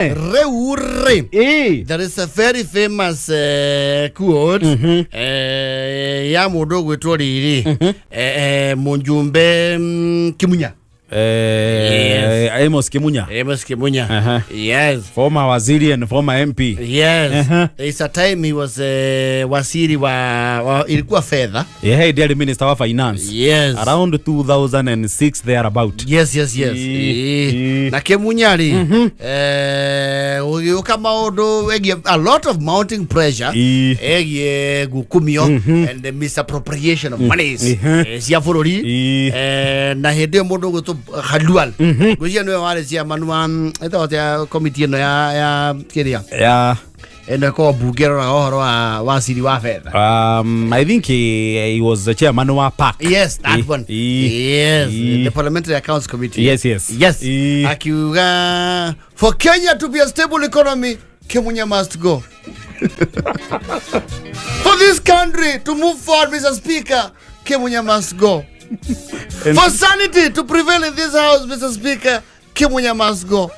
Reure. There is a very famous quote ya mundu gwitwo riri Munjumbe Kimunya. Amos Kimunya. Amos Kimunya. Yes. Former waziri and former MP. Yes. It's a time he was waziri wa ilikuwa fedha. Yeah, he did minister of finance. Yes. Around 2006 there about. Yes. Na Kimunya ri kama odo a lot of mounting pressure gukumio and the misappropriation of monies. Sia furori na hede mundu gutu Khadual. Gujia no wale sia manwa eta committee no ya kiria. Yeah. And ko bugero na ohoro wa siri wa fedha. I think he was the chairman of PAC. Yes, that one. Yes, the Parliamentary Accounts Committee. Yes. Akiuga for Kenya to be a stable economy, Kimunya must go. For this country to move forward, Mr. Speaker, Kimunya must go. For sanity to prevail in this house, Mr. Speaker, Kimunya must go.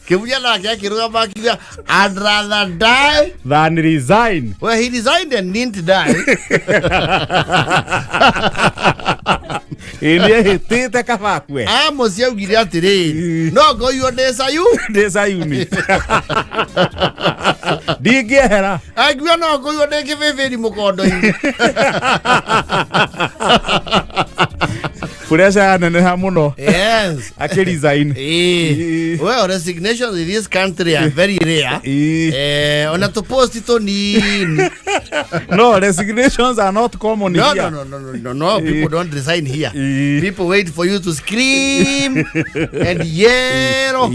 Kimunya na kiruga bakiga, I'd rather die than resign. Well, he resigned and didn't die. Tete kafakwe. Amos ya ugiri atiri. No go you desayu. Desayu ni. Digera. Agwa no go you de kefeferi mukondo. Furesa na hamuno. Yes. Ake resign. Well, resignations in this country are very rare. Ona to post it on No, resignations are not common here. No. People don't resign here. People wait for you to scream and yell.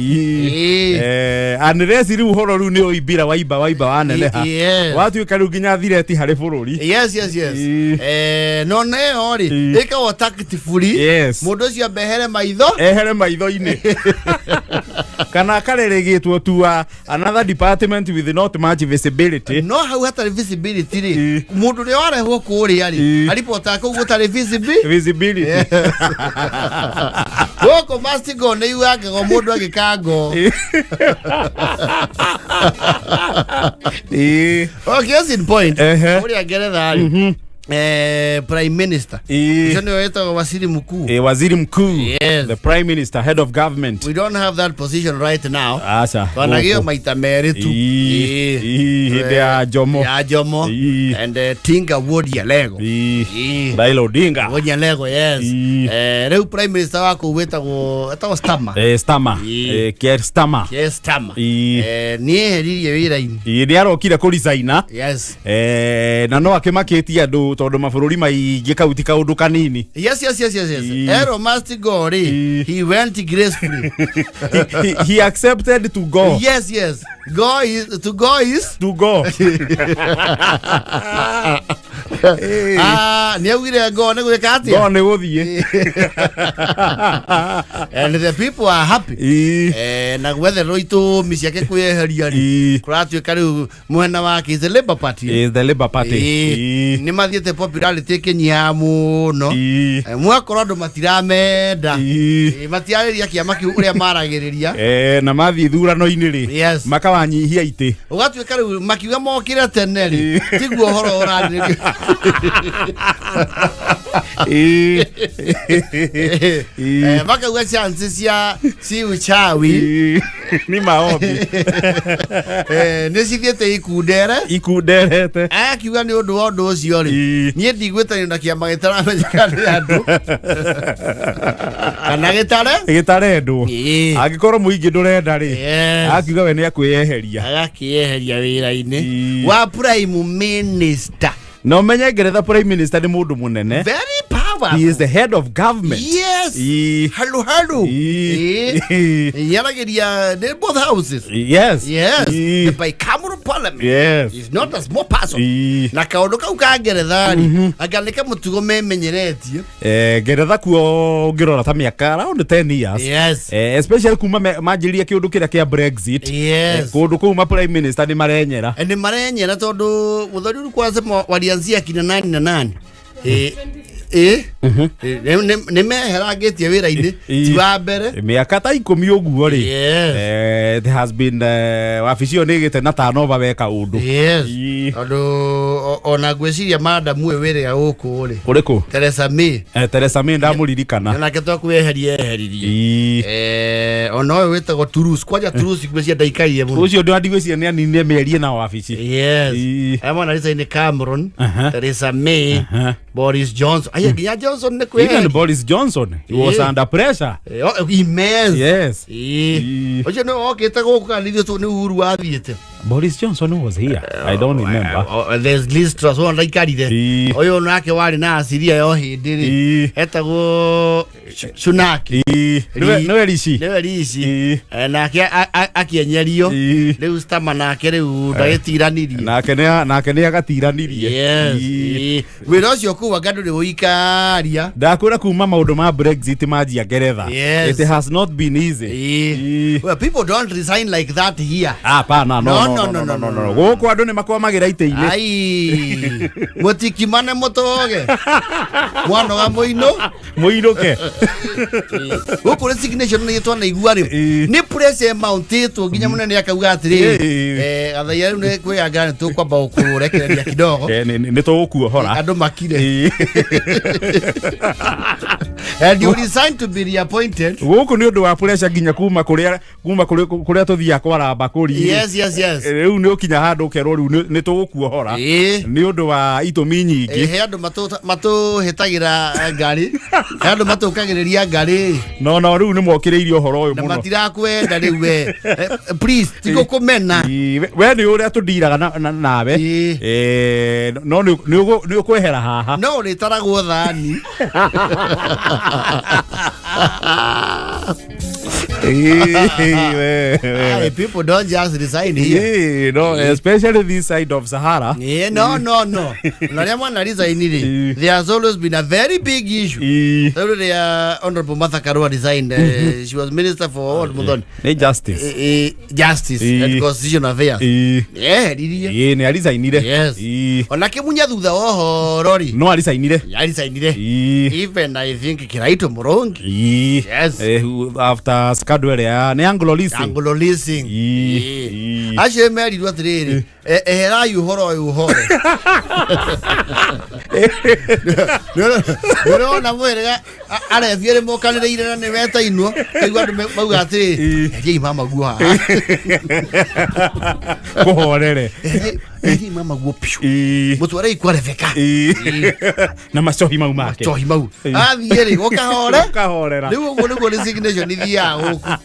And resiri uhoro ru ni oibira waiba waneleha. Watu ikaruginya thireti hari bururi. Yes. No ne ori. Eka wataktifuli. Yes. Mundu cio behere maitho. Ehere maitho ini. Kana kareregitwo tuwa another department with not much visibility. No how hata visibility ri. Mundu ni warehwo kuria ri. Alipota ko gutare visibility. Woko mastigo ne yuage go mundu agikango. Okay, that's in point. Uri agere that. Prime Minister. Waziri mkuu. Waziri mkuu. Yes. The Prime Minister, head of government. We don't have that position right now. Asa. Wanagio maita meritu. Ya Jomo. And Tinga Wodi ya Lego. Raila Odinga. Wodi ya Lego, yes. Reu Prime Minister wako weta go Stama. Stama. Kier Stama. Nie heriri ya wira ini. Ni arokire ku resigna. Yes. Na no akimakitie andu tondu mabũrũri maingĩ kauti kaundu kanini. Yes. Ero must go. He went gracefully. he accepted to go. Yes. To go is to go. Niagire go ne gwekati. Go ne guthie. And the people are happy. Na whether roito misiake kweheria ri. Kuratu kariu mwena wake is the Labour Party. Is the Labour Party. Ni mathiete popularity Kenya muno. Mwakora ndo matiramenda. Matiareria kiama kiu uria maragiriria. Na mathi thurano-ini ri. Yes. Makawanyihia ite. Ugatwika riu makiuga mokire tene ri. Tiguo horo urariri. Maka uga chance cia si uchawi ni maombi. Nesithiete ikuderete. Akiuga ni undu ucio ri. Nie ndigwetani na kiama gitaramenya andu. Kana gitare ndu. Agikorwo muingi ndurenda ri. Akiuga we ni akweyeheria. Agakiyeheria wira-ini wa Prime Minister. No menye Ngeretha Prime Minister ni mundu munene. Very powerful. He is the head of government. Yes. Hello. Yarageria de both houses. Yes. The bicameral parliament. Yes. It's not a small person. Na kaundu kau ka Ngeretha agaleka mutugo memenyeretio. Ngeretha kuo ngirora ta miaka around 10 years. Yes. Especially kuma manjiria kiundu kira kia Brexit. Yes. Kundu kuma Prime Minister ni marenyera. Ni marenyera tondu muthori kwa sema walianzia kina 9 na 9. nä meherangä tie wä ra-inä ti wa mbere mä aka ta 10 å guo rä there has been wabici ä yo nä gä te na tanova weka å ndå tondå ona ngwä ciria madamu ä wä rä a gå kå rä kå rä kå Theresa May ndamå ririkana nake twakwä eheririe ona å yå wä tagwo Toulouse kwanja Toulouse ngwä cia ndaikairie må å cio ndå andigwä cia nä anine mä erie na wabici mwana rica-inä Cameron Theresa May Boris Johnson nginya Johnson nä kwä even Boris Johnson he was under pressure immense yes å cio nä wokä te gå kå kana ithuä tå nä Uhuru wathiä te Boris Johnson was here I don't remember there's Liz Truss ona ndaikarire å yå nake warä na asiria yo hä ndä rä etagwo Sunaki nä rici nake akĩenyerio rĩu Starmer nake rĩu ndagĩtiranirie nake nä agatiranirie wĩra ũcio kuga ngandũ nĩ ũikaria ndakwĩra kuma maũndũ ma Brexit manjia Ngeretha it has not been easy well people don't resign like that here hapana no gũkũ andũ nĩ makwamagĩra itĩ-inĩ ai mũtikimane mũtũge mwanoga mũinũke gũkũ resignation nĩ twana igua rĩ nĩ pressure mountĩtwo nginya mũnene akauga atĩrĩ gathaia rĩu nĩ kwĩanga nĩ tũkwamba gũkũrekereria kidogo nĩ tũgũkuohora andũ makire and you resign to be reappointed gũkũ nĩ ũndũ wa pressure nginya kuma kũrĩa tũthiaga kwaramba kũri rĩu nĩ ũkinya handũ ũkerwo rĩu nĩ tũgũkuohora nĩ ũndũ wa itũmi nyingĩ he andũ matũhĩtagĩra ngari he andũ matũkagĩrĩria ngari no rĩu nĩ mokĩrĩirie ũhoro ũyũ mũno na matirakwenda rĩu we please tigũkũmena we nĩ ũrĩa tũndiraga nawe no nĩ ũkwehera haha no ũrĩtaragwo thani people don't just resign here especially this side of Sahara no naria mwana resign ri there has always been a very big issue so the honorable Martha Karua resigned she was minister for what Mudon justice and constitutional affairs nĩ arisainire onake munya thutha wa ũhoro ri no arisainire even I think Kiraito Murongi after scandal ya nĩ Anglo leasing acio merirwo atĩrĩrĩ eherai ũhoro ũyũ ũhore nĩũrona mwĩrĩga arethia rĩ mokanĩrĩire na nĩ wetainwo kaigua andũ mauga atĩrĩ eriai mamaguo haha kũhorere eriai mamaguo piũ mũtwarei kwa Rebeka na macohi mau make athiĩ rĩ ũkahorera rĩu ũguo nĩguo resignation ithiaga gũkũ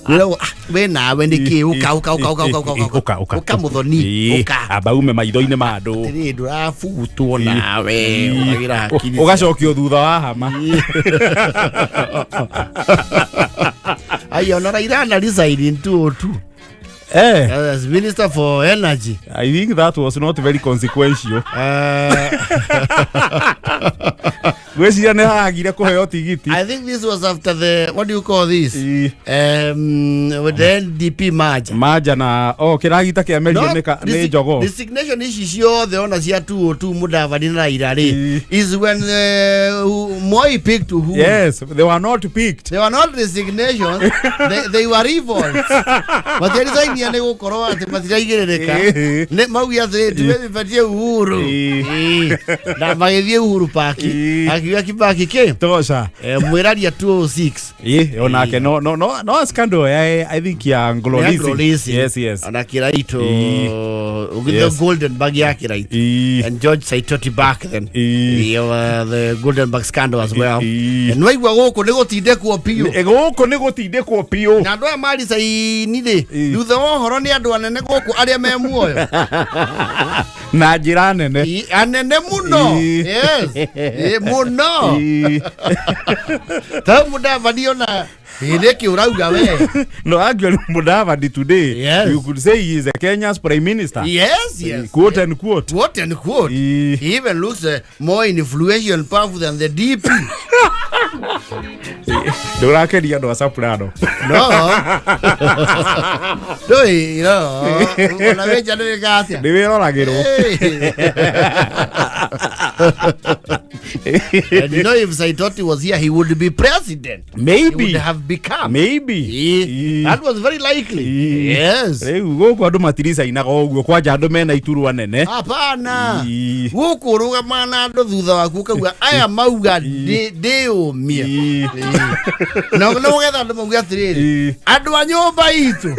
wĩragwo we nawe nĩkĩ ũka mũthoni amba ume maitho-inĩ ma andũ atĩrĩ ndũrabutwo nawe ũgagĩra hakiri ũgacokio thutha wa hama ai ona Raila na resign in 2002 as Minister for Energy. I think that was not very consequential. Gwĩciria nĩ hagire kũheo tigiti. I think this was after the, what do you call this? With the NDP merger na kĩragita kĩa Merio nĩ Njogo. Resignation ici ciothe ona cia 202 Mudavadi na Raila is when Moi picked who? Yes, they were not picked. They were not resignations. they were revolts. Matiarisaini nĩ gũkorwo atĩ matiraigĩrĩrĩka nĩ maugia atĩ tũmepatie Uhuru na magĩthiĩ Uhuru Park akiuga Kibaki kĩ tosha mwĩraria 206 onake no scandal I think ya Anglo leasing yes ona Kiraito with the golden bag ya Kiraito and George Saitoti back then the golden bag scandal as well and waigua gũkũ nĩ gũtindĩkwo piũ na andũ aya marisaini rĩ thutha wa ũhoro nĩ andũ anene gũkũ arĩa me muoyo na njĩra nene anene mũno mũno ta Mudavadi ona nĩkĩ ũrauga we no actually Mudavadi today you could say he is a Kenya's prime minister yes quote and quote he even looks more influential and powerful than the DP ndũrakeria andũ a Soprano ona wenja nĩ gĩgatĩa nĩ wĩroragĩrwo And you know, if Saitoti was here, he would be president. Maybe. He would have become. Maybe. That was very likely. Yes. Goko andu matirisa inaga uguo kwanja andu mena iturwa nene. Hapana. Goko rugama na andu thutha waku kauga aya mauga ndi umia. No getha andu mauga atiriri. Andu a nyumba itu.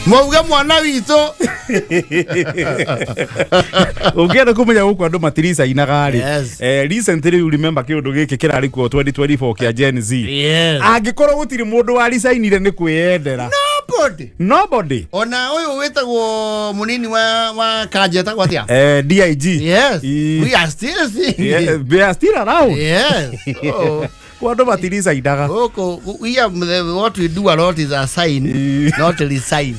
Mauga mwana witu. Ungienda kumenya goko andu matirisa inaga ri. Recently you remember kiundu giki kirari kuo 2024 kia Gen Z. Yes. Angikorwo gutiri mundu wa resign ni kwiyendera. Nobody. Ona uyu wetagwo munini wa Kajeta gwatia. DIG. Yes. We are still seeing. We are still around. Yes. Kwando matirisa idaga. We have what we do a lot is a sign, not a resign.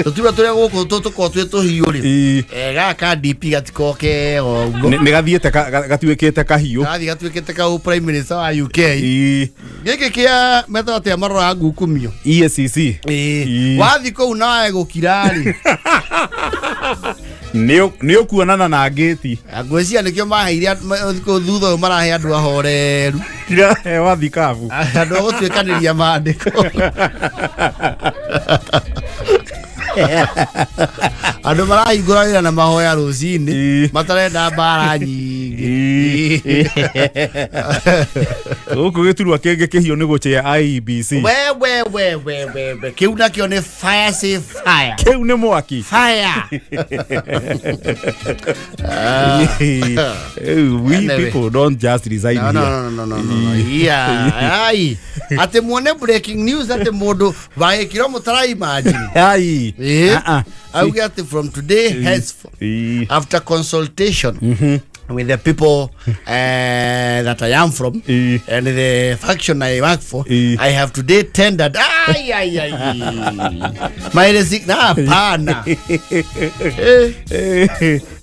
Tutura turia goko tutuko twetu hiuri. Gaka DP gatikoke o ni gathiete gatuikite kahiu. Gatuikite ka prime minister wa UK. Geke kia metote marora ngukumio. EACC. Wathi ko unae gukirari. Nio kuonana na ngeti. Ngwecia nikio maheire ko thutha marahe andu ahoreru. Ira wathi kabu. Andu gutwikaniria maandiko. Andu marahingurira na mahoya rucini matarenda mbara nyingi. Uko giturwa kenge kihio ni guchia IEBC. We kiu nakio ni fire safe fire. Kiu ni mwaki. Fire. We people don't just resign here. No. Yeah. Ai. Ate muone breaking news ate modo vae kiro mutarai imagine. Ai. I get it from today henceforth, after consultation with the people that I am from and the faction I work for, I have today tendered my resignation. Pana.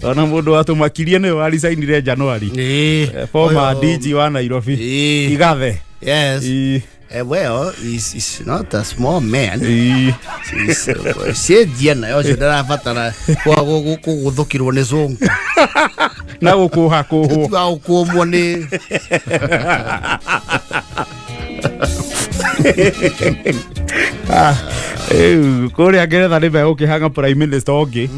Ona mundu watu makirie ni wa resign January. Former DG wa Nairobi. Igathe. Yes. Well, he's not a small man. He's Diana. Yo shudara fatara kwa guthukirwo ni zungu. Na gukuha kuhu. Kwa kuomone. Kuria Ngeretha ni be ukihanga prime minister ongi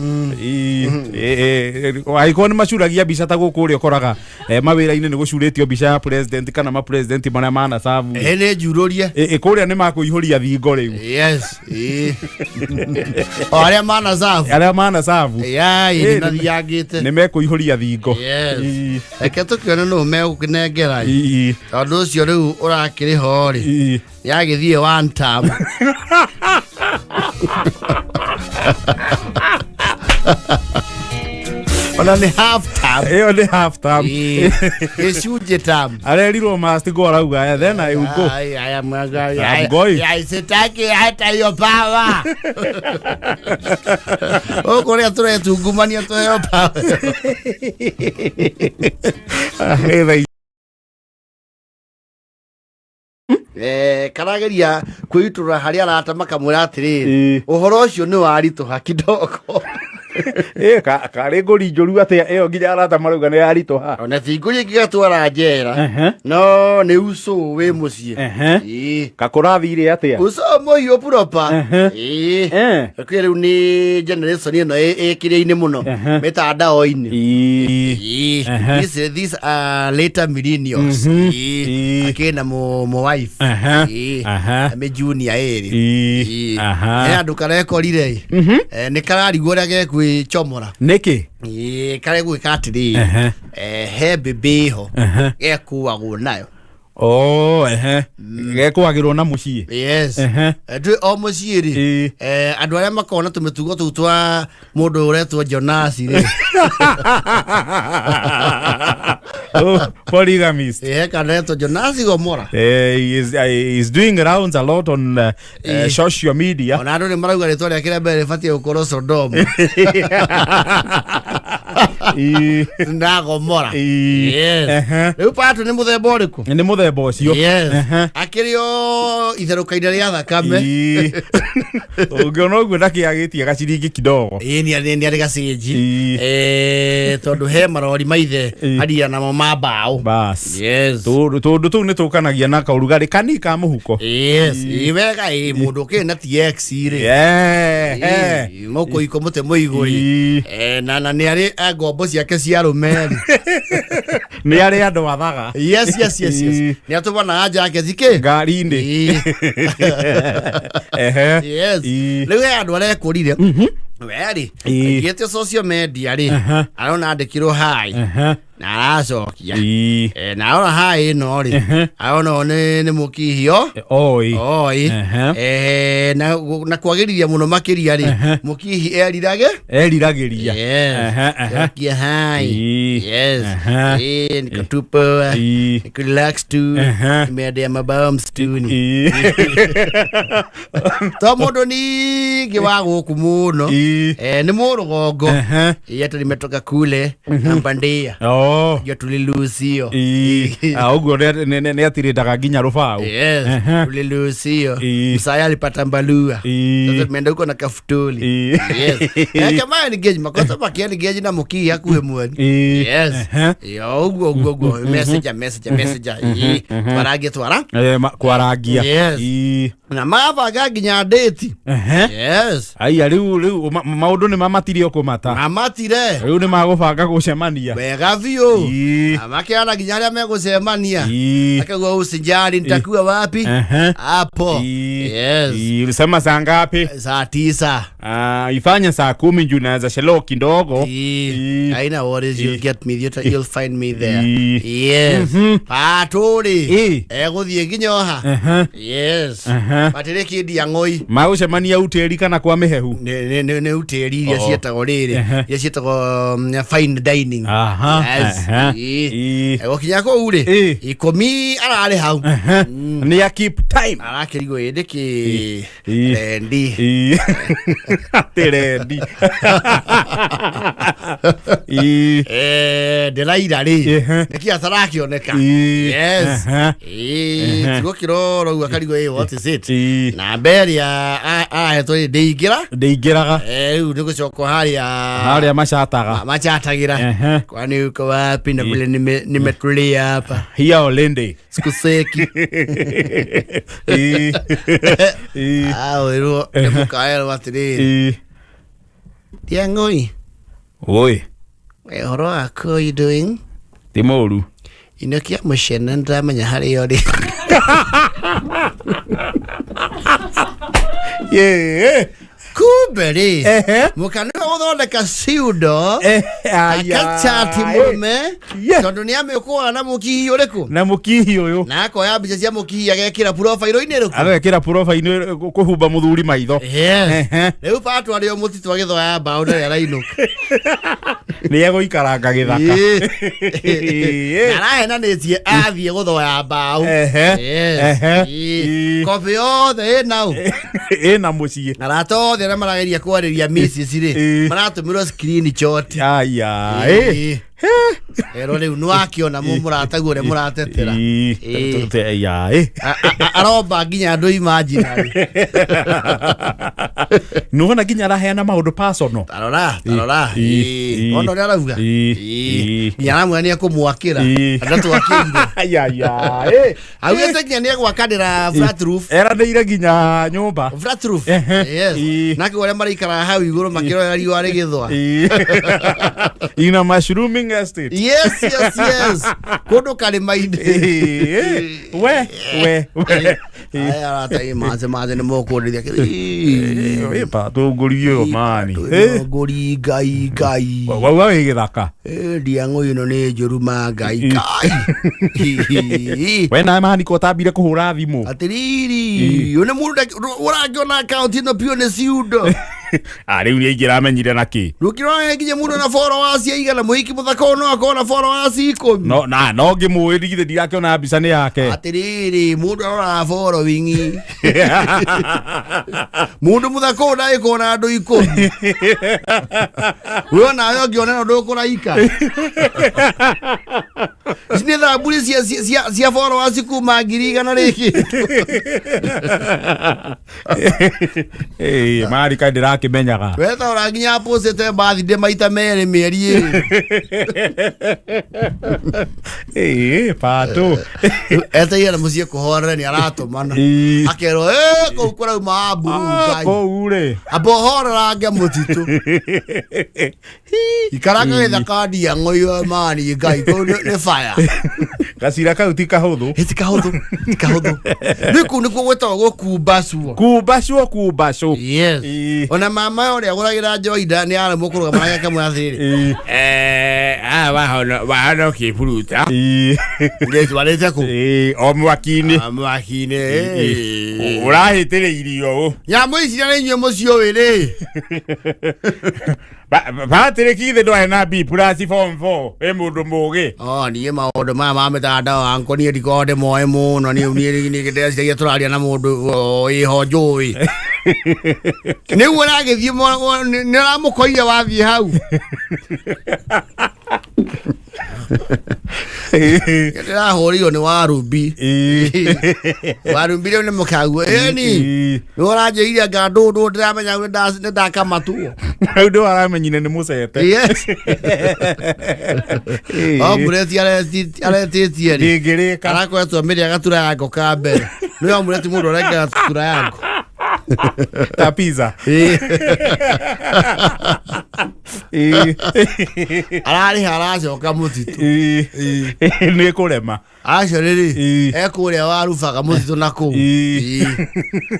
aiko ni macuragia bica ta gukuria ukoraga mawira-ini ni gucuritio bica ya president kana ma president maria mana savu ene njururia kuria ni makuihuria thingo riu. Yes. Aria mana savu ya ni nathiangite ni mekuihuria thingo. Yes. Eke tukiona no megukinengera tondu ucio riu urakiri hori yagithie one time. Ona ni half time. Eyo ni half time. Eshuje time. Arerirwo must go arauga then I will go. I am going. I sitaki hata hiyo power. Korea tore tungumania to hiyo power. Karageria kwitura haria aratamaka mwira atiriri uhoro ucio ni warituha kidogo. Kare nguri njoru atia iyo nginya arata marauga ni yarituha. Ona thinguri ngigatwara njera. No ni uso we mucie. Kakurathire atia. Uso moyo proper. Kwere ni generation ino ekire-ini muno metandao-ini. These are later millennials. Akina mo wife. Me junior eri. Andu karekorire. Ni kararigwo ria gekwi chomora. Niki? Kare gwika atiri. He bebe ho. Gekuagwo nayo. Gekuagirwo na mucii. Yes. Ndwe o mucii ri. Andu aria makona tumetugo tu twa mundu uretwo Jonas ri. Polygamist. Kaneto Jonas Gomora. He is doing rounds a lot on social media. Ona andu ni marauga ritwa ria kire mbere fatie ukoro Sodom. na Gomora yes rĩu Pato nĩ mũthemba ũrĩkũ nĩ mũthemba ũcio yes akĩrĩo itherũka-inĩ rĩa thakame ũngĩona ũguo ndakĩagĩtie gaciringi kidogo nĩ arĩ gacinji tondũ he marori maithe haria namo ma mbaũ bas yes tondũ tũu nĩ tũkanagia na kaũrugarĩ kanini ka mũhuko yes wega mũndũ ũkĩrĩ na TX rĩ mũkũiko mũte mũigũri na nĩ arĩ ngombo ciake cia rũmeri nĩ arĩ andũ athaga yes nĩ atũbanaga jacket kĩ ngari-inĩ yes rĩu he andũ arekũrire weri thiĩte social media rĩ arona andĩkirwo hi na aracokia na arona hi ĩno rĩ arona nĩ mũkihio oi na kwagĩrithia mũno makĩria rĩ mũkihi eriragĩria kia hi yes nikatupa nikurelax tu nimeendea mabao msituni to mũndũ ningĩ wa gũkũ mũno nĩ mũrũgongo yetu limetoka kule Mbandia yo tulilusio uguo nĩ atirindaga nginya rũbaũ tulilusio Msaya alipata mbalua sasa tumeenda huko na kafutuli yes kama ni geji makosa bakia ni geji na muki hakuhe mwani yes yo uguo message twaragia na mavaga nginya date yes aya rĩu maũndũ nĩ mamatirio kũmata mamatire rĩu nĩ magũbanga gũcemania wega biũ amakiana nginya arĩa megũcemania akagua usijali nitakuwa wapi hapo yes ulisema saa ngapi saa 9 ifanye saa 10 juu naweza chelewa kidogo haina worries you'll get me you'll find me there yes paturi egũthiĩ nginyoha yes patire kindi ya ng'oi magũcemania utĩri kana kwa mĩhehu nĩ utĩri iria cietagwo rĩrĩ iria cietagwo fine dining egũkinya kũu rĩ 10 ararĩ hau nĩ a keep time arakĩrigwo ĩndĩ kĩ rendi rendi ndĩraira rĩ nĩkĩ atarakĩoneka yes tigo kĩroro ũguo akarigwo what is it na mbere ahetwo ndĩingĩraga rĩu nĩ gũcoka harĩa macatagira kwani uko wapi na vile nimetulia hapa hiya olende sikuseki wĩrwo nĩmũkaerwo atĩrĩrĩ Diang'oi oi ũhoro waku how you doing ti mũru inokia mũcene ndamenya harĩa ũrĩ kumbe rĩ mũkanĩwa gũthondeka ciundo akachati mũme tondũ nĩ amĩkũaga na mũkihi ũrĩkũ na mũkihi ũyũ na akoya mbica cia mũkihi agekĩra profile-inĩ rĩkũ agekĩra profile-inĩ kũhumba mũthuri maitho rĩu Pato arĩ o mũtitũ agĩthoya mbaũ na arainũka nĩ egũikaranga gĩthaka na arahenanĩtie athiĩ gũthoya mbaũ kobi yothe ĩna mũciĩ arata othe arĩa marageria kwarĩria Mrs rĩ maratũmĩrwo screenshot ero rĩu nĩwakĩona mũrataguo ũrĩa mũratetera aromba nginya andũ imaginary nĩwona nginya araheana maũndũ personal tarora ona ũrĩa arauga nginya aramwania kũmwakĩra ndatwakĩire augĩte nginya nĩegwakanĩra flat roof eranĩire nginya nyũmba flat roof nake ũrĩa maraikara hau igũrũ makĩrora riũa rĩgĩthũa ina mushrooming estate yes kũndũ karĩma-inĩ aya aratai maze nĩ mũkũndĩria tũngũrio mani ngũri ngai wauga wĩ gĩthaka Diang'oi ĩno nĩ njũruma ngai we nawe mahaniko ũtambire kũhũra thimũ atĩrĩrĩ ũyũ nĩ mũndũ ũrangĩona akaunti ĩno piũ nĩ ciundo Ari uni igira menyire naki. Rukiro nginya mundu na followers igana muhiki muthako no akona followers 10. No ngimuwe digithe ndirakona mbica ni yake. Atiriri mundu ara following. Mundu muthako na ikona andu 10. Wewe nayo ngiona ndo kuraika. Sine da buri cia followers kuma ngiri na riki. Mari ka ndirakimenyaga. Weta uranginya postete birthday maita mere meri. Pato. Eta yera musie kuhorera ni aratumana. Akero ko kura mabu kai. Ko ure. Abo horera nge mutitu. Ikaranga ida kadi ya ngoyo mani gai ko ne fire. Gasira ka utika hodo. Etika hodo. Niku gwetagwo kubaswo. Kubaswo. Yes. Ona mama ore aguragira joida ni ara mukuru kamara kamwe athiri. Wahono kipuruta. Ngetu waleta ku. Omwakini. Urahitire irio. Ya mwisi na nyo mucio wiri. Batire kithe ndo na B plus form 4 mundu mugi. Ni maundu mama metanda anko ni rikode moe muno ni giteciria turaria na mundu iho njui. Ni wona githie ni ramukoire wathie hau. Ndira horiyo ni Warumbi. Warumbi ni mukagu ni uranjira ngandu ndiramenya ndakamatuo. Ndo aramenyine ni musete. Yes. Mureti aretitie ri. Ngirika. Arakwetwo miri agatura yako kambe. Niyo mureti mundu areka tura yako. Tapiza. Arari haracoka mutitu. Ni kurema. Acio riri ekuria warubaga mutitu na kuu.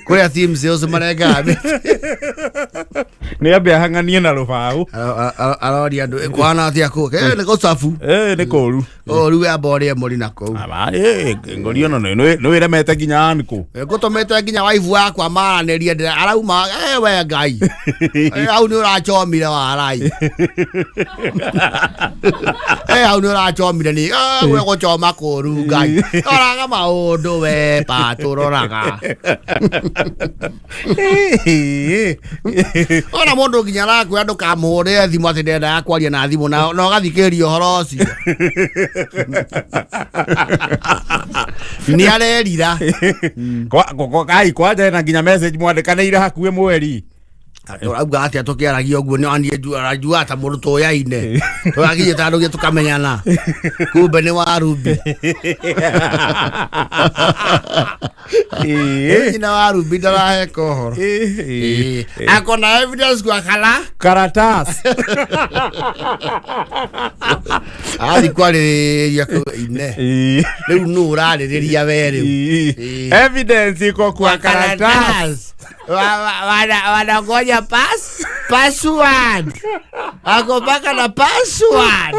Kuria teams yose marenga. Ni ambe hanganie na rubau. Arori andu kwana atia ku. Ni gucafu. Ni kuru. Riu abore muri na kuu. Ngori ono no iremete nginya niku. Gutomete nginya waifu yakwa maranĩria ndĩra arauma we Ngai. Au nĩ ũrachomire warai. Au nĩ ũrachomire ni we gũchoma kũru Ngai. Oraga maũndũ we patũroraga. Ona mũndũ nginya arakwĩra ndũkamũhũrĩre thimũ atĩ ndenda kwaria na thimũ na ũgathikĩrĩria ũhoro ũcio. Nĩ arerira. Kai kwaje na nginya message mwandĩkanĩire hakuhĩ mweri. Auga atia tukiaragia uguo ni anjua ta mundu toyaine. Twagiye tandu gye tukamenyana. Kumbe ni Warumbi. Ina Warumbi ndarahe kohoro. Akona evidence kwa karatas. Ali kwale ya ine. Riu nu urariria weri. Evidence iko kwa karatas. Wanangoja password. Ako baka na password.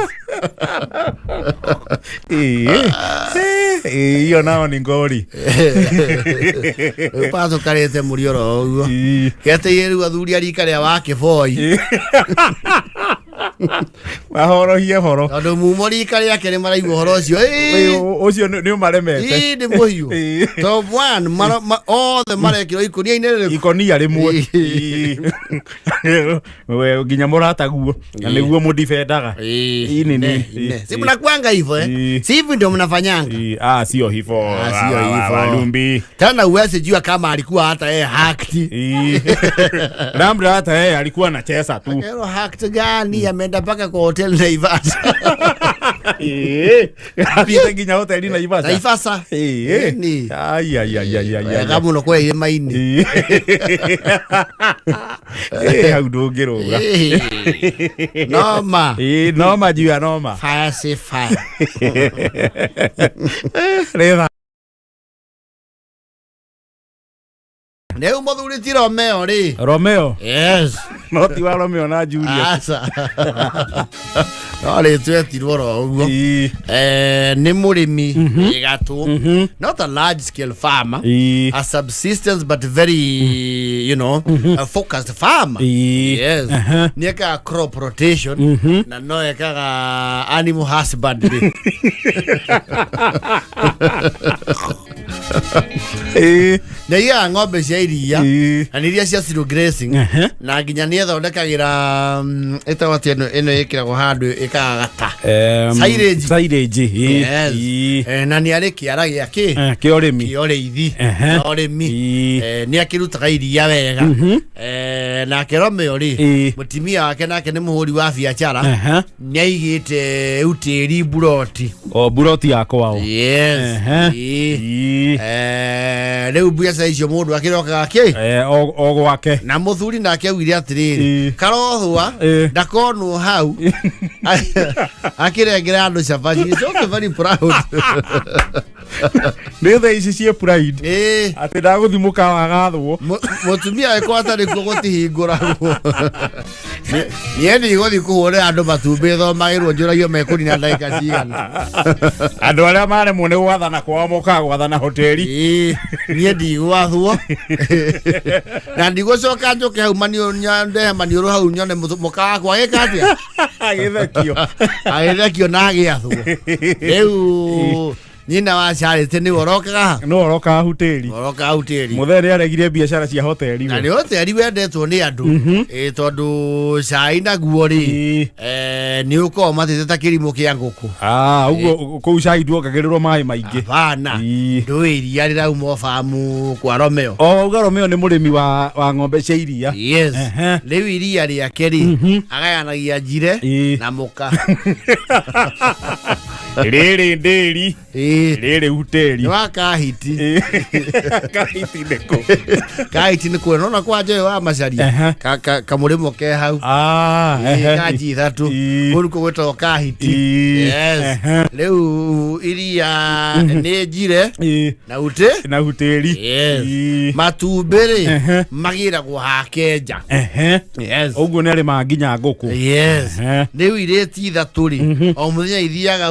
Iyo nao ni ngori. Paso karete murioro uguo. Gete yeru athuri arika ria wake boy. Mahorohie horo. Tondu mumori kare akere maraigua horo ucio. Ucio ni umaremete. Ni muhiu. Top 1 all the marekiro ikonia-inĩ rĩrĩkũ. Ikonia rimwe. We nginya murataguo. Na niguo mudifendaga. Ni. Si mnakuanga hivyo Si hivi ndio mnafanyanga. Sio hivyo. Warumbi. Tena uweze jua kama alikuwa hata hacked. Labda hata alikuwa anacheza tu. Kero hacked gani ameenda paka kwa hotel Naivasha. Pia nginya hotel Naivasha. Naivasha. Ni. Ai. Kama unakuwa ile maini. Hau ndũngĩrũga. Noma. Noma juu ya noma. Fire say fire. Leo muthuri ti Romeo ri. Romeo. Yes. no ti wa Romeo na Juliet asa no le twetirwo ro uguo ni murimi igatu not a large scale farmer, a subsistence but very you know a focused farmer. Yes. Nieka crop rotation na no eka animal husbandry. Na ya ng'ombe cia iria na iria cia zero grazing na nginya ni thondekagira etawati eno ikiragwo handu ikagata silage na ni ari kiara giake kiorimi ni akirutaga iria wega na Romeo ri mutimia wake nake ni muhuri wa biashara ni aigite utiri buroti yakwa leu biasa icio mundu akiroka ake o gwake na muthuri nake augire atiriri karothwa ndakonwo hau akirengera andu cabaci so very proud Nethe ici cie pride ati ndaguthimuka wagathwo mutumia eko atari kugutihinguragwo ni gothi kuhura andu matumbi thomagirwo njuragio mekunina ndaika cigana andu aria maremwo ni gwathana kwao mokaga gwathana hoteli ni ndigwathwo na ndigucoka njoke hau maniuru hau nyone mukaga kwa gikatia agithekio na agiathwo riu nyina wa Charity ni woroka hoteli muthere aregire biashara cia hoteli na ni hoteli wendetwo ni andu tondu cai na guo ri ni uko matete ta kirimo kia nguku uguo ku cai nduongagirwo mai maingi bana ndu iria rirauma famu kwa Romeo uga Romeo ni murimi wa ng'ombe cia iria yes riu iria riake ri agayanagia njire na muka riri ndiri riri hoteli wa kahiti niko nona kwa njoe wa macaria kamurimo ke hau kaji thatu kuruko gwetwo kahiti yes leu iria ni njire na hoteli yes matumbiri magiragwo hakenja yes uguo ni ari manginya nguku yes leu ireti thatu ri o muthenya ithiaga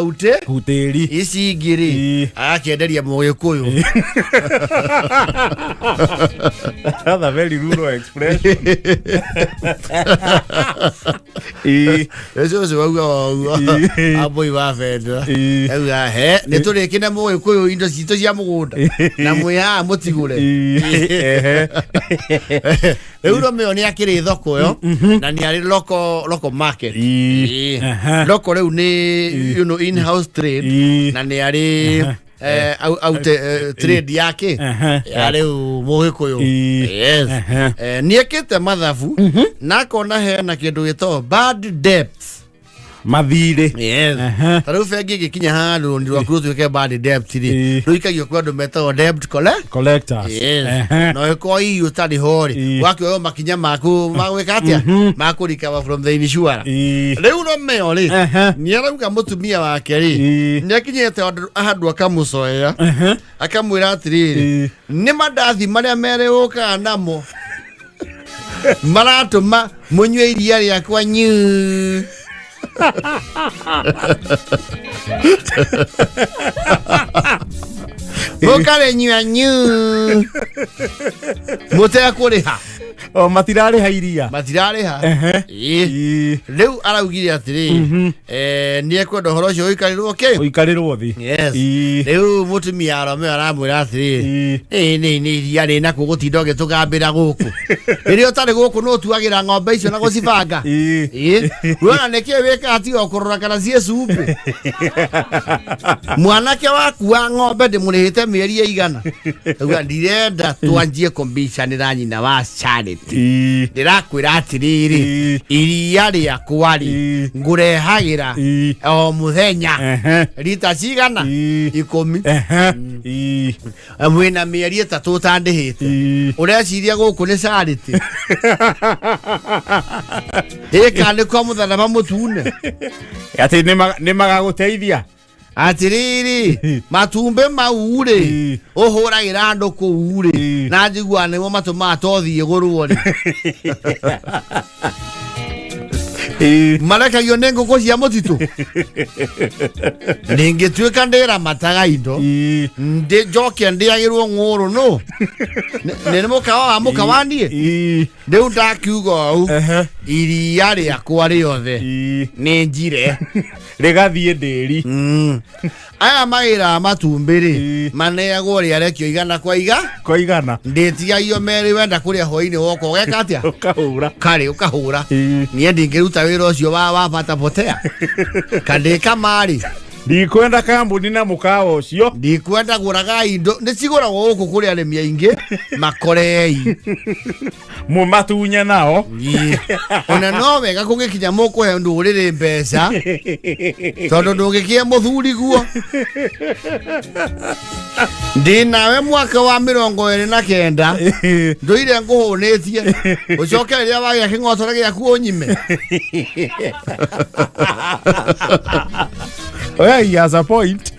hoteli ici ngiri akenderia Mugikuyu that's a very rural expression eso se wa aboi wa fedra ewa he ni turi kina Mugikuyu indo cito cia mugunda na muya mutigure Romeo ni akiri thoko yo na ni ari local market local reu ni you know in house trade na ni ari out trade yake ari Mugikuyu yes ni ekete mathabu na kona he na kindu gito bad debts mathire yes taru fegi gikinya handu ndi wakuru tuke bad debt ri ruikagio kwa ndo meto debt collectors yes no eko yi utadi hori wakyo makinya maku magwekatia maku recover from the insurance riu Romeo ri ni arauga mutumia wake ri ni akinyete ahandu akamucoya akamwira atiriri ni mandathi maria mereuka namo maratuma munywe iria riakwa nyu Bokare nyu mutea kuriha o matirare hairia riu araugire atiri ni ekwenda horo cio uikarirwo thi yes riu mutumia Romeo aramwira atiri ni iria ri na kugutinda gitugambira guku irio tari guku no tuagira ng'ombe icio na gucibanga wona niki wika ati okurora kana cie cumbi mwanake waku wa ng'ombe ndimurihite mieri igana uga ndirenda twanjie kombicanira nyina wa Charity ndirakwira atiriri iria riakwa ri ngurehagira o muthenya rita cigana 10 mwina mieri 3 utandihite ureciria guku ni Charity eka ni kwa mutharaba mutune ati ni magaguteithia atiriri matumbe maure ohora irando kuure na jigwa nemo matuma tothi iguru ri Malaka yonengo ko cia mutitu ninge tuika ndera mataga indo ndi joke ndi agirwo nguru no nemo kawa amukawani ndeu ndakiugo au iria ria kwari yothe ni njire rigathie nderi aya maira matumbiri maneagwo ria rekio igana kwa igana nditia iyo meri wenda kuria hoini woko geka atia ukahura nie ndingiruta wira ucio wa bata potea kandika mari ndikwenda kambuni na mukawa ucio ndikwenda guraga indo ndicigura guku kuri arimi aingi makorei mu matunya nao ona no wega kugikinya muko he ndurire mbeca tondu ndugikie muthuri guo ndinawe mwaka wa 29 nduire nguhunetie ucoke ria wagia kingotore giaku unyime. Well, he has a point.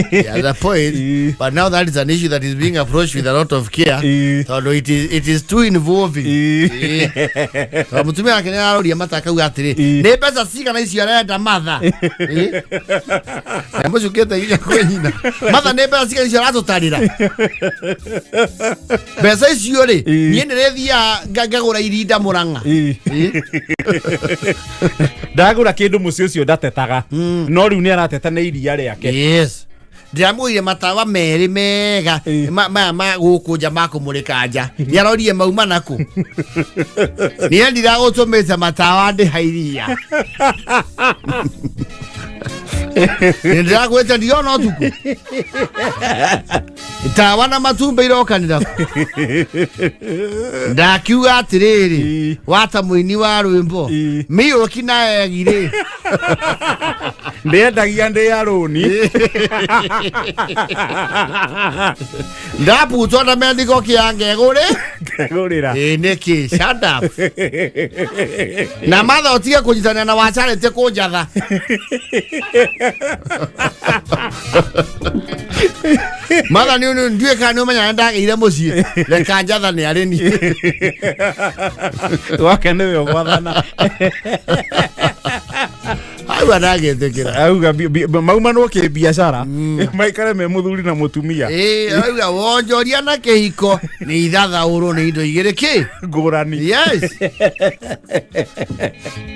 He has a point. But now that is an issue that is being approached with a lot of care. So it is too involving. So mutumia akenya aroria mataka ugatiri. Ne pesa sika na icio arenda matha. Amo cukete iria kwenyina. Matha ne pesa sika icio aratutarira. Pesa icio ri nie ndirethia ngagura irinda Muranga. Ndagura kindu mucio ucio ndatetaga. No riu ni arateta na iria riake. Yes. Ndiamuire matawa meri mega ma gukunja makumurika nja niarorie mauma naku nie ndira gutumita matawa ndi hairia ndira gweta ndio no tuku tawa na matumbe irokanira ndakiuga atiriri wata muini wa rwimbo miyo kinaegire ndendagia ndi aroni ndaputwa na mendiko kiange ngurira niki shut up na matha otige kunyitania na wacharete kunjatha matha ni ndue kana umenya ndagire mucii reka njatha ni areni wake niwe ogwathana Awa nagetekera. Auga mauma no ke biashara. Maikare me muthuri na mutumia. Auga wonjoria na kehiko ni ithatha uru ni indo igire ki ngurani. Yes.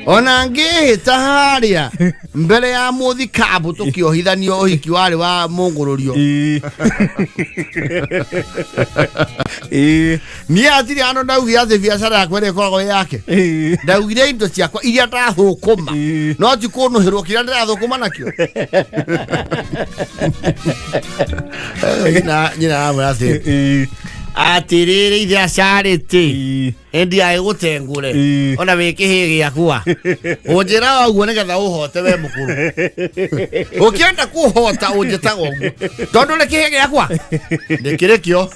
Ona ngihita haria mbere ya muthikabu tukiohithanio uhiki wari wa mungururio. Ni atiri ano ndaugi ati biashara yakwa ni koragwo yake. Ndaugire indo ciakwa iria ndathukuma. No ti kunuhirwo kira ndirathukuma nakio. Nyina amurate. Atiriri biasharite endi ai gutengure ona wikihi giakua unjira waguo nigetha uhote we mukuru ukienda kuhota unjitaga uguo tondu ni kihi giakwa ndikirekio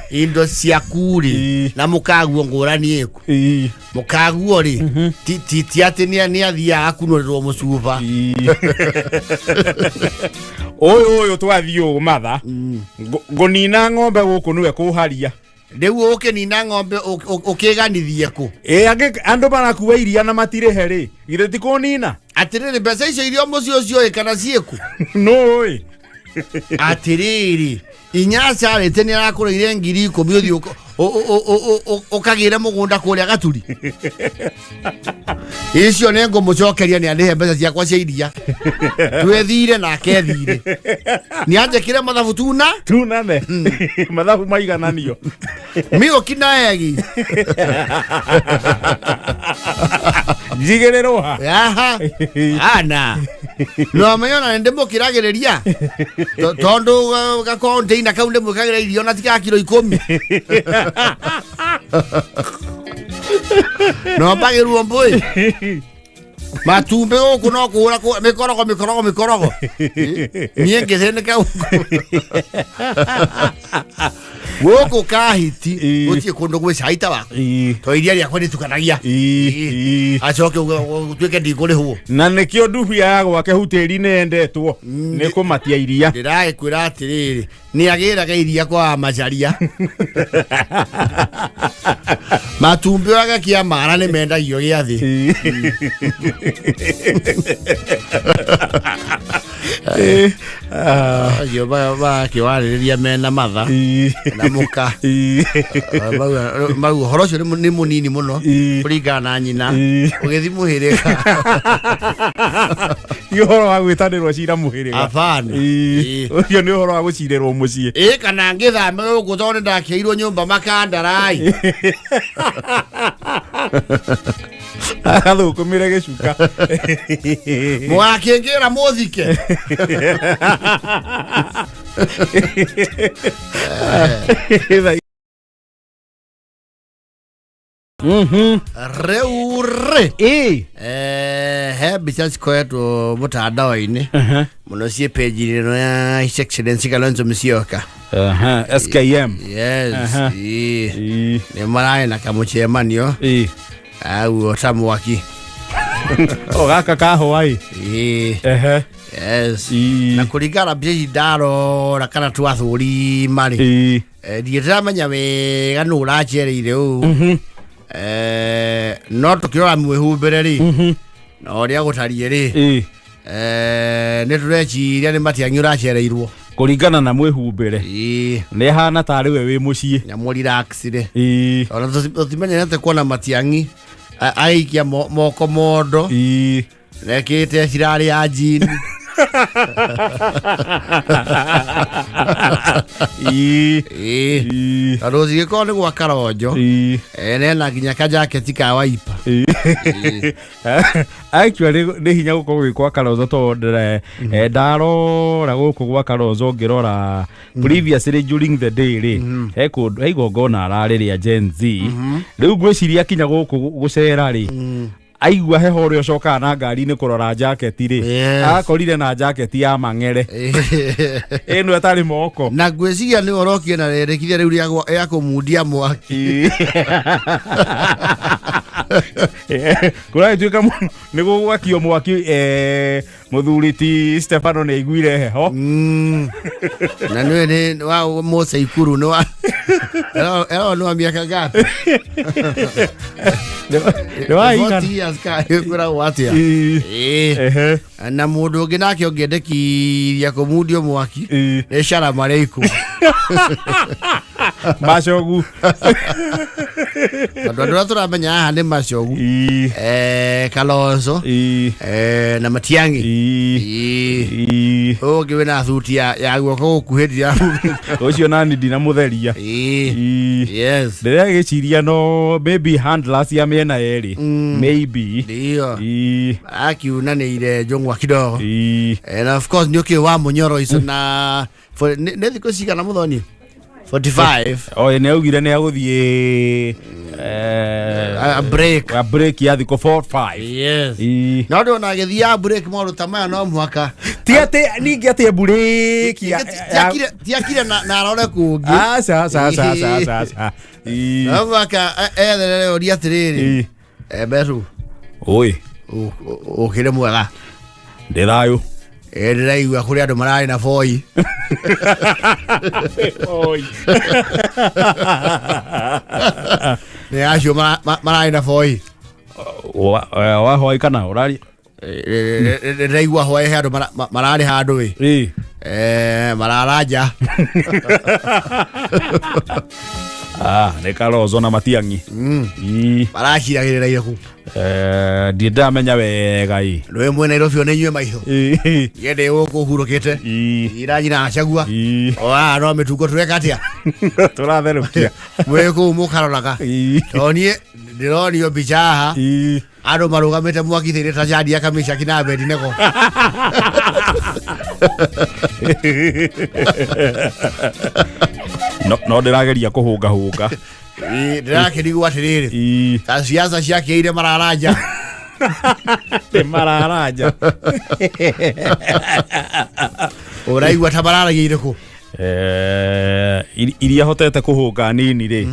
indo ciakuri na mukaguo ngurani iku mukaguo ri ti ati ni athia akunurirwo mucuba oyo twathio matha ngonina ng'ombe guku niwe kuharia riu ukinina ng'ombe ukiganithie ku andu barakuwa iria na matire heri gire ti kunina atiriri mbeca icio irio mucio ucio kana cieku no oi atiriri inyasa arete ni arakureire 10,000 uthi ukagire mugunda kuria gaturi icio ne ngo mucokeria ni andihe mbeca ciakwa cia iria twethire na akethire ni anjekire mathabu tunane mathabu maigananio miyo kinaegi jigereroha ana no mayona ndemo kiragiriria tondu ga container kau ndemo kagira irio na tika kilo 10 no bagiru mboi matumbe guku no kuura mikorogo nienge thene kau Goko kahiti utie kundu gwe caita wako to iria ria kwani tukanagia acoke utweke ndigore huo na nikio ndubia ya gwake hutiri ne endetwo ni kumatia iria ndirae kwira atiriri ni agiraga iria kwa macharia matumbi waga kia mara ni mendagio giathi yo ba kiwariria mena matha na muka mau horo cio ni munini muno kuringana na nyina ugithi muhirika yo horo wa gwitanirwo cira muhirika afana ucio ni horo wa gucirerwo mucie kana ngithame guthone ndakeirwo nyumba makandarai athukumire gicuka mwakingira muthike reure he bicha cikoetwo mutandao-ini muno cie page ino ya His Excellency Kalonzo Musyoka SKM ni marae na kamuchemanio au otamwaki gaka kahwai yes na kuringana bici ndaro kana twathuri mari ndietamenya wega nu urachereire u no tukirora mwihumbire ri no ria gutarie ri ni tureciria ni matiangi urachereirwo kuringana na mwihumbire ni hana tari we wi mucie nyamu relax ri ona tutimenyete kuona matiangi aikia moko mondo nekite cirari ya jini arozi giko ni gwa karonjo na ginya ka jacket ka waipa actually ni hinya guko gwikwa Kalonzo to ndarora guko gwa Kalonzo ngirora previously during the day ri igongona arari ria Gen Z riu gwiciria kinya guko gucera ri aigua heho rio coka na ngari ni kurora jacket ri akorire na jacket ya mang'ere eno atari moko na gwiciria ni orokie na rerekithia riu ria ya kumundia mwaki kurai tuika ni gugwakio mwaki muthuri ti Stefano ni iguire heho na ni wa Mose Ikuru no no miaka gapi kura watia na mundu ungi nake ungiendekiria kumundio mwaki ni Salamu alaikum macogu andå turamenya haha nä macogu Kalonzo na Matiang'i å ngä wä na thuti ya guoko gå kuhä rira å cio nani ndina må theria ndä rä a gä ciria no maybe handlers ya mä ena erä maybe akiunanä ire njång'wa kidogo and of course nä å kä wa må nyoro ico na nä thikå cigana må thoni 45 ni augire ni aguthie a break ya thiko 45 yes no ndo agithia break mo rutamaya no mwaka ti ate ningi ate break tiakire na arore kungi sa mwaka ethere ori atiriri beru oi ukire mwega ndirayo ndiraigua kuri andu marari na foi ni acio marari na foi wa hoi kana urari ndiraigua hoi andu marari handu wi mararaja ni Kalonzo na Matiang'i maraciragirira ireku ndie ndamenya wega rwe mwena Nairobi one nyue maitho yende guku hurukite iranyina acagua no mituko tureka atia turatherukia mwe ku mukaronaga tonie ndironio bicha haha andu marugamite mwakithiire ta jadi akamisha kina bedi neko no ndirageria kuhunga hunga ndirakirigwo atiriri ta siasa ciake ire mararaja mararaja uraigua ta mararagia iriku iria hotete kuhunga nini ri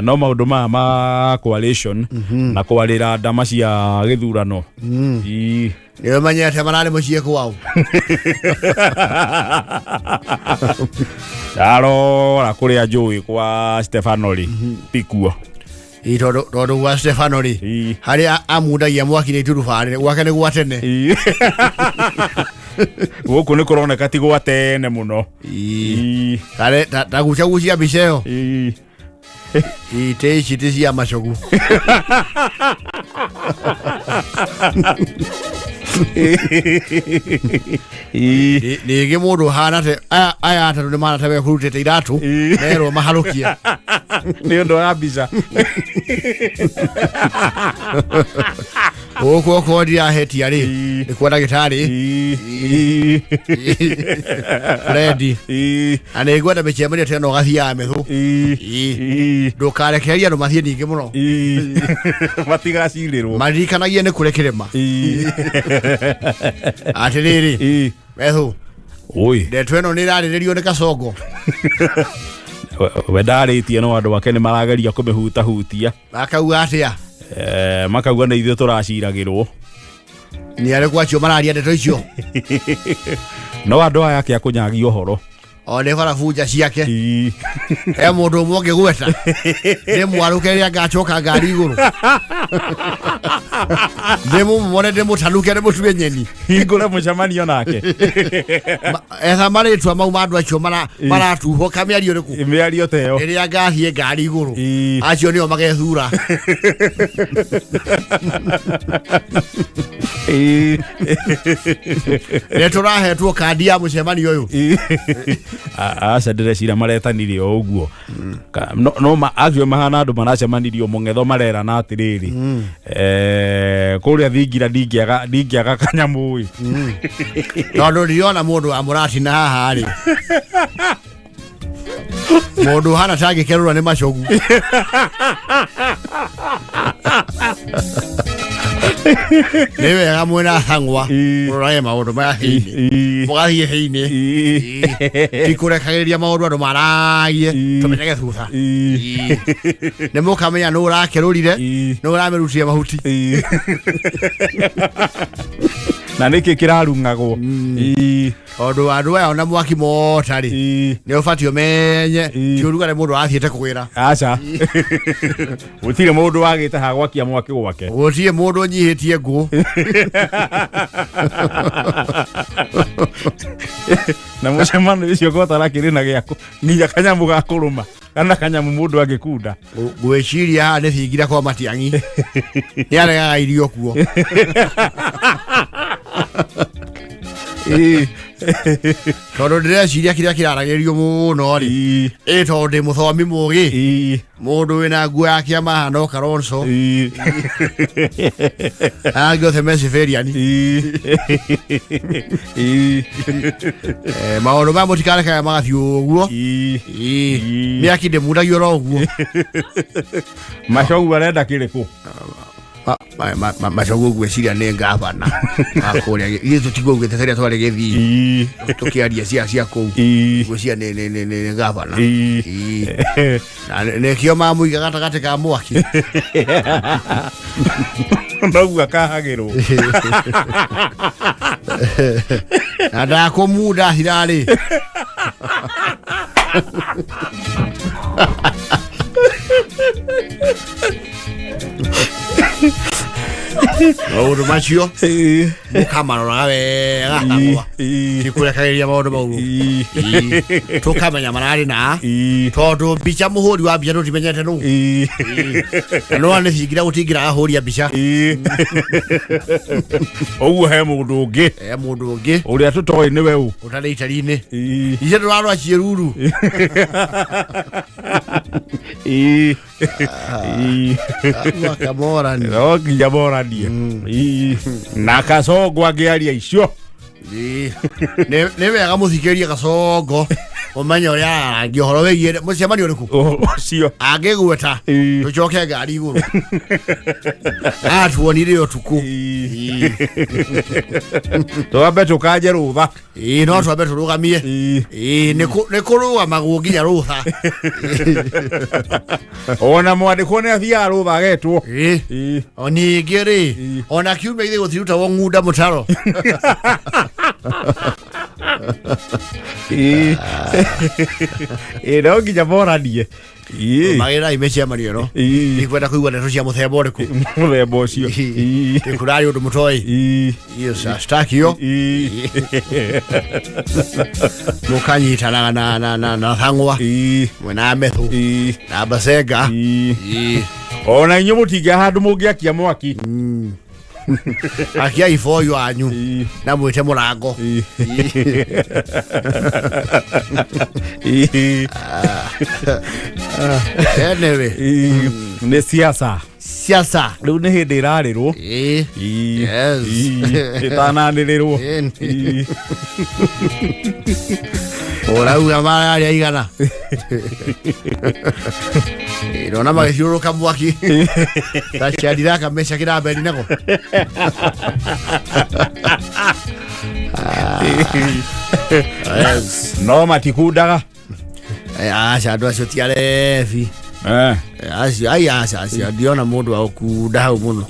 no maundu ma coalition na kwarira ndama cia githurano Niwe manyete marari muciĩ kwao. Arora kuria njui kwa Stefano ri pikuo Tondu gwa Stefano ri haria amundagia mwaki ni turubani gwake ni gwa tene. Guku ni kuroneka ti gwa tene muno. Kare tagucagucia mbica ĩyo ite ici ti cia macogu. Nĩngĩ mũndũ hana te aya atatũ nĩ manatabe kurutĩte iratũ merwo maharũkie nĩ ũndũ wa mbica gũkũ okorwo ndirahetia rĩ nĩ kwa ndagĩtarĩ Fredi na nĩ ngwenda mĩcemanio tena ũgathiaga mĩthũ ndũkarekereria andũ mathiĩ ningĩ mũno matigacirĩrwo maririkanagie nĩ kũrĩ kĩrĩma atĩrĩrĩ methũ ndeto ĩno nĩ ĩrarĩrĩrio nĩ Kasongo we ndarĩtie no andũ ake nĩ marageria kũmĩhutahutia akauga atĩa makauga nĩ ithuĩ tũraciragĩrwo nĩ arĩ kwacio mararia ndeto icio no andũ aya akĩa kũnyagia ũhoro o nĩ barabuja ciake he mũndũ ũmwe ũngĩgweta nĩ mwarũke rĩrĩa ngacoka ngari igũrũ ndĩmũmone ndĩmũtanuke ndĩmũtue nyeni hingũre mũcemanio nake etha marĩtwa mau ma andũ acio maratuhwo kamĩario rĩkũ mĩario ta ĩyo rĩrĩa ngathiĩ ngari igũrũ acio nĩo magethura nĩ tũrahetwo kandi ya mũcemanio ũyũ aca ndĩrecira maretanire o ũguo no acio mahana andũ maracemanirio mũng'etho marerana atĩrĩrĩ kũrĩa thingira ndingĩaga kanyamũ tondũ ndiriona mũndũ wa mũratina haha rĩ mũndũ hana tangĩkerũra nĩ macogu nĩ wega mwĩna thang'wa mũrorage maũndũ maya hĩ-inĩ mũgathiĩ hĩ-inĩ ti kũrekagĩrĩria maũndũ andũ maragie tũmenyage thutha nĩ mũkamenya nũ ũrakerũrire nũ ũramĩrutire mahuti na nĩkĩ kĩrarung'agwo tondũ andũ aya ona mwaki motarĩ nĩ ũbatiĩ ũmenye ti ũruga nĩ mũndũ wathiĩte kũgĩra aca gũtirĩ mũndũ wagĩte ha gwakia mwaki gwake gũtirĩ mũndũ ũnyihĩtie ngũ na mũcemanio ũcio gotara kĩrĩ na gĩako nginya kanyamũ ga kũrũma kana kanyamũ mũndũ angĩkunda ngwĩciria haha nĩ thingira kwa Matiang'i nĩ aregaga irio kuo tondũ ndĩreciria kĩrĩa kĩraragĩrio mũno rĩ tondũ ndĩ mũthomi mũgĩ mũndũ wĩna nguo ya kĩama hana o Kalonzo angĩothe Mesiveriani maũndũ maya mũtikarekaga magathiĩ ũguo mĩaki ndĩmundagio ro ũguo macogu arenda kĩrĩkũ macogu gwĩciria nĩ ngavana akũrĩa ithuĩ tũtigwo gũgĩteteria twarĩ Gĩthii tũkĩaria cia kũu gwĩciria nĩ ngavana nĩkĩo mamũiga gatagatĩ ka mwaki noguo akahagĩrwo na ndakũmunda hirarĩ maũndũ macio mũkamaroraga wega thang'wa ti kũrekagĩrĩria maũndũ mau tũkamenya mararĩ na tondũ mbica mũhũri wa mbica tũtimenyete nũ na no nĩ thingira gũtingĩraga hũria mbica ũguo he mũndũ ũngĩ ũrĩa tũtoĩ nĩwe ũ ũtarĩ itari-inĩ ice tũrarora ciĩruru makamorani no nginya moranie na Kasongo angĩaria icio nĩ wega mũthikĩrie Kasongo Omanyo ya ngihoro wegire mucemani uriku. Cio. Agegweta. Tucoke ngari iguru. Tuonire utuku. Twambe tukaje rutha. No twambe turugamie. Nĩ kũrũga magũ nginya rũtha. Ona mwandĩko nĩ athia rũtha agetwo. O ningĩ rĩ, ona kiumia githĩ gũtirutagwo ng'unda mũtaro. No nginya moranie. Magira imecemania no. Nikwenda kũigua ndeto cia mũthemba ũrĩkũ. Mũthemba ũcio. Nĩkũrarĩ ũndũ mũtoĩ. Iyo stakio. Mũkanyitanaga na thang'wa. Mwena methu. Na basenga. Ona inyuĩ mũtingĩ handũ mũngĩakia mwaki. Akia ifoyo anyu na mwite mũrango. Anyway, nĩ siasa. Rĩu nĩ hĩndĩ ĩrarĩrwo. Yes. Ĩtananĩrĩrwo. Ũrauga mararĩ aigana. Nona magĩthiũrũrũka mwaki. Taciarira kamesha kĩramberi nako. No matikundaga. Aca andũ acio ti arebi. Acio ndiona mũndũ wa gũkunda hau mũno.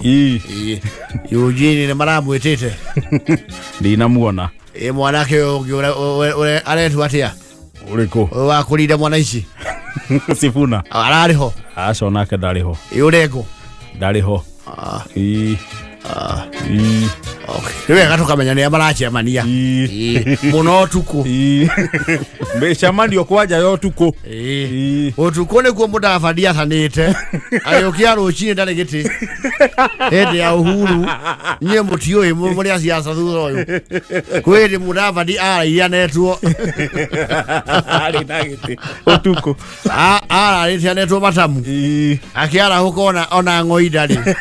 Eugene nĩ maramwĩtĩte. Ndinamuona. Mwanake ũngĩ aretu atĩa? Ũrĩkũ? Wa kũrinda mwana ici. Sifuna. Ararĩ ho. Aca nake ndarĩ ho. Ũrengo. Ndarĩ ho. Nĩ wega tũkamenya nĩ maracemania. Mũno ũtukũ. Mĩcemanio kwanja ya ũtukũ. Ũtukũ nĩkuo Mudavadi atanĩte. Agĩũkia rũcinĩ ndarĩ gĩtĩ. Hĩndĩ ya Uhuru. Niĩ mũtiũĩ mũrĩ a siasa thutha ũyũ. Kwĩrĩ Mudavadi araianetwo. Arĩ na gĩtĩ. Ũtukũ. Ararĩtianetwo matamu. Akĩarahũka ona ng'oi ndarĩ.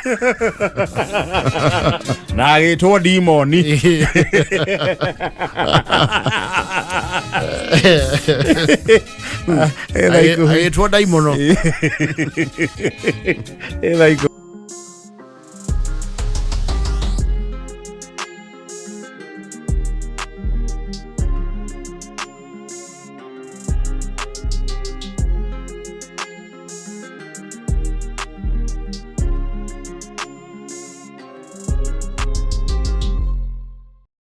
Na agĩtwo Dimoni. Agĩtwo Daimono. Ĩthaikũ.